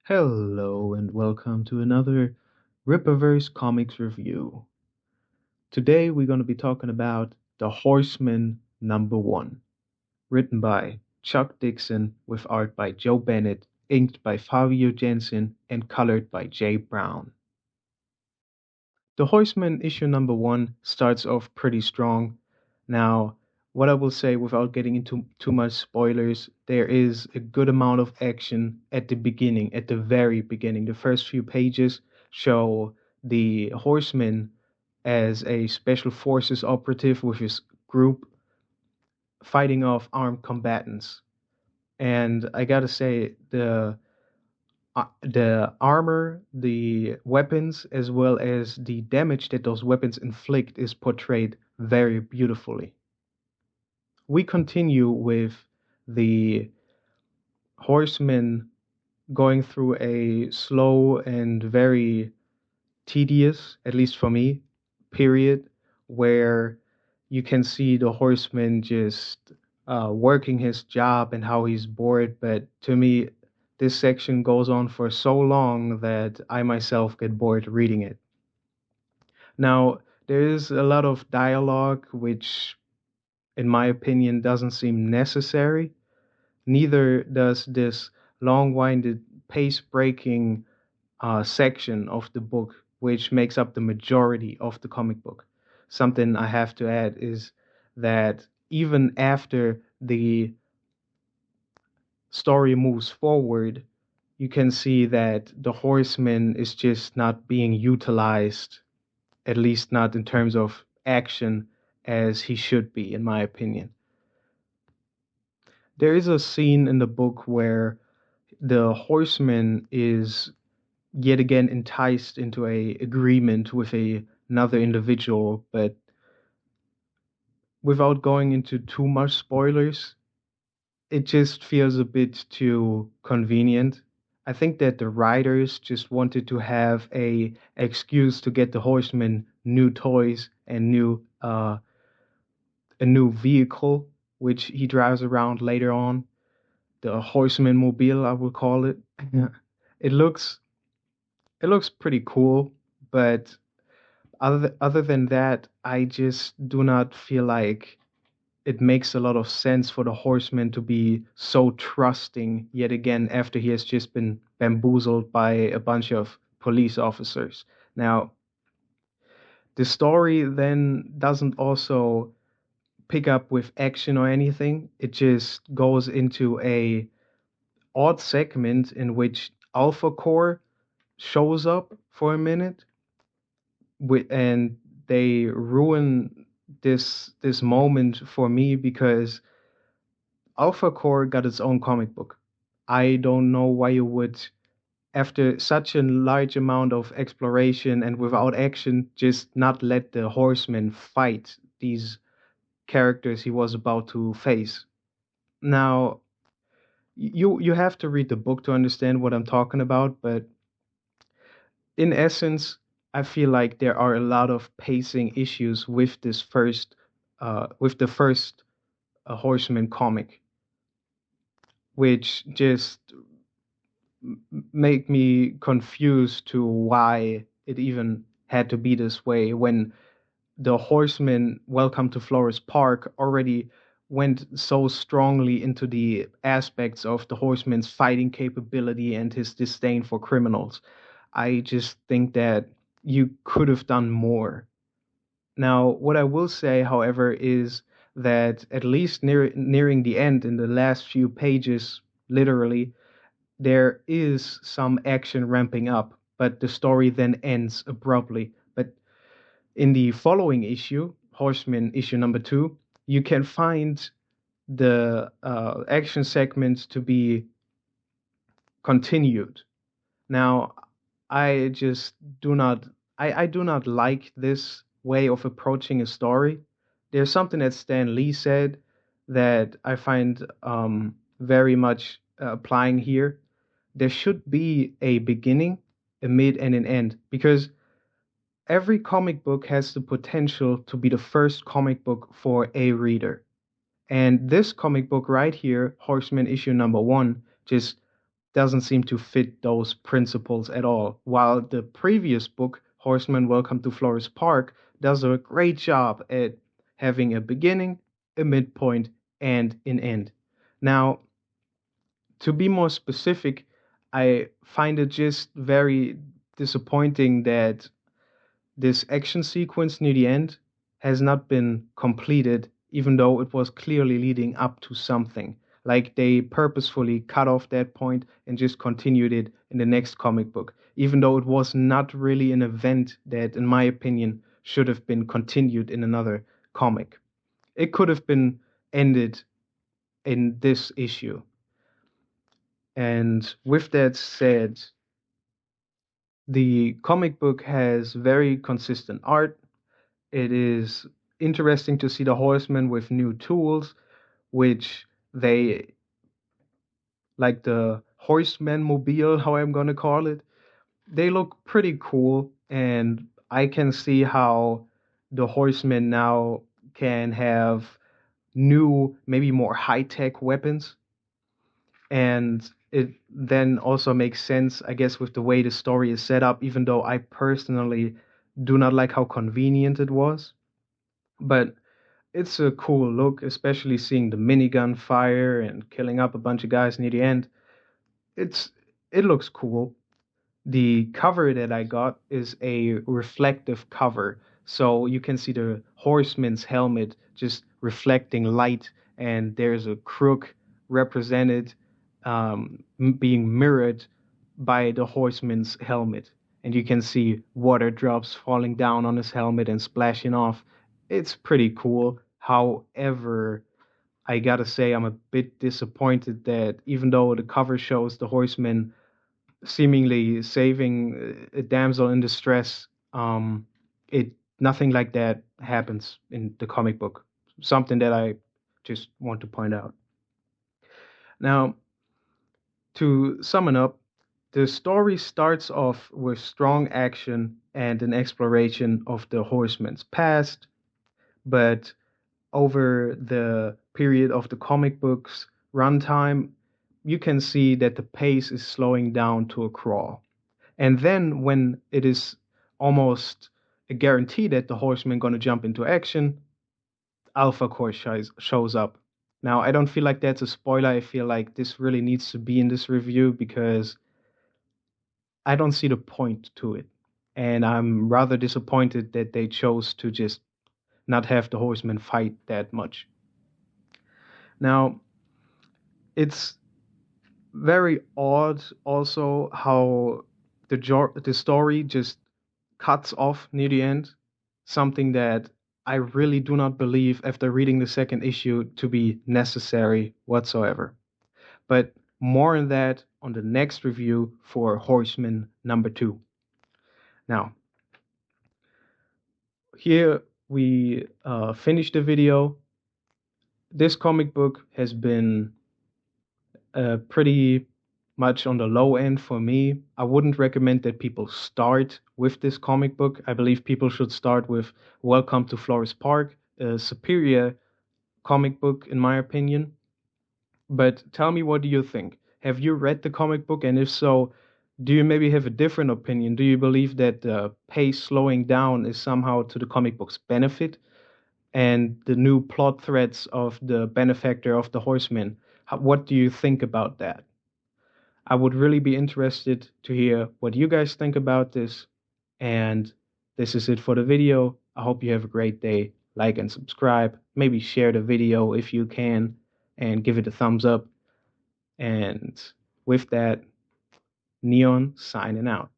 Hello and welcome to another Rippaverse Comics review. Today we're going to be talking about The Horseman #1, written by Chuck Dixon with art by Joe Bennett, inked by Fabio Jensen, and colored by Jay Brown. The Horseman issue #1 starts off pretty strong. Now, what I will say without getting into too much spoilers, there is a good amount of action at the beginning, at the very beginning. The first few pages show the Horseman as a special forces operative with his group fighting off armed combatants. And I gotta say, the armor, the weapons, as well as the damage that those weapons inflict is portrayed very beautifully. We continue with the horseman going through a slow and very tedious, at least for me, period where you can see the horseman just working his job and how he's bored. But to me, this section goes on for so long that I myself get bored reading it. Now, there is a lot of dialogue which, in my opinion, doesn't seem necessary. Neither does this long winded, pace breaking section of the book, which makes up the majority of the comic book. Something I have to add is that even after the story moves forward, you can see that the horseman is just not being utilized, at least not in terms of action, as he should be, in my opinion. There is a scene in the book where the horseman is yet again enticed into a agreement with another individual, but without going into too much spoilers, it just feels a bit too convenient. I think that the writers just wanted to have a excuse to get the horseman new toys and a new vehicle which he drives around later on, the horseman mobile I will call it. Yeah. It looks it looks pretty cool, but other than that, I just do not feel like it makes a lot of sense for the horseman to be so trusting yet again after he has just been bamboozled by a bunch of police officers. Now, the story then doesn't also pick up with action or anything. It just goes into a odd segment in which Alpha Core shows up for a minute and they ruin this moment for me because Alpha Core got its own comic book. I don't know why you would, after such a large amount of exploration and without action, just not let the horseman fight these characters he was about to face. Now, you have to read the book to understand what I'm talking about, but in essence, I feel like there are a lot of pacing issues with with the first Horseman comic, which just make me confused to why it even had to be this way when the Horseman Welcome to Flores Park already went so strongly into the aspects of the Horseman's fighting capability and his disdain for criminals. I just think that you could have done more. Now, what I will say, however, is that at least nearing the end, in the last few pages, literally, there is some action ramping up, but the story then ends abruptly. But in the following issue, Horseman issue #2, you can find the action segments to be continued. Now, I just do not I do not like this way of approaching a story. There's something that Stan Lee said that I find very much applying here. There should be a beginning, a mid, and an end because every comic book has the potential to be the first comic book for a reader. And this comic book right here, Horseman issue #1, just doesn't seem to fit those principles at all. While the previous book, Horseman Welcome to Flores Park, does a great job at having a beginning, a midpoint, and an end. Now, to be more specific, I find it just very disappointing that this action sequence near the end has not been completed, even though it was clearly leading up to something. Like they purposefully cut off that point and just continued it in the next comic book, even though it was not really an event that, in my opinion, should have been continued in another comic. It could have been ended in this issue. And with that said, the comic book has very consistent art. It is interesting to see the horsemen with new tools, which they like the horseman mobile, how I'm gonna call it. They look pretty cool, and I can see how the horsemen now can have new, maybe more high tech weapons. And it then also makes sense, I guess, with the way the story is set up, even though I personally do not like how convenient it was. But it's a cool look, especially seeing the minigun fire and killing up a bunch of guys near the end. It's it looks cool. The cover that I got is a reflective cover, so you can see the horseman's helmet just reflecting light, and there's a crook represented being mirrored by the horseman's helmet, and you can see water drops falling down on his helmet and splashing off. It's pretty cool. However, I gotta say I'm a bit disappointed that even though the cover shows the horseman seemingly saving a damsel in distress, it nothing like that happens in the comic book. Something that I just want to point out. Now, to sum it up, the story starts off with strong action and an exploration of the horseman's past, but over the period of the comic book's runtime, you can see that the pace is slowing down to a crawl. And then when it is almost a guarantee that the horseman going to jump into action, Alpha Course shows up. Now, I don't feel like that's a spoiler. I feel like this really needs to be in this review because I don't see the point to it. And I'm rather disappointed that they chose to just not have the horseman fight that much. Now, it's very odd also how the story just cuts off near the end, something that I really do not believe after reading the second issue to be necessary whatsoever. But more on that on the next review for Horseman number 2. Now, here we finish the video. This comic book has been pretty much on the low end for me. I wouldn't recommend that people start with this comic book. I believe people should start with Welcome to Flores Park, a superior comic book in my opinion. But tell me, what do you think? Have you read the comic book? And if so, do you maybe have a different opinion? Do you believe that the pace slowing down is somehow to the comic book's benefit? And the new plot threads of the benefactor of the horseman, what do you think about that? I would really be interested to hear what you guys think about this. And this is it for the video. I hope you have a great day. Like and subscribe. Maybe share the video if you can and give it a thumbs up. And with that, Neon signing out.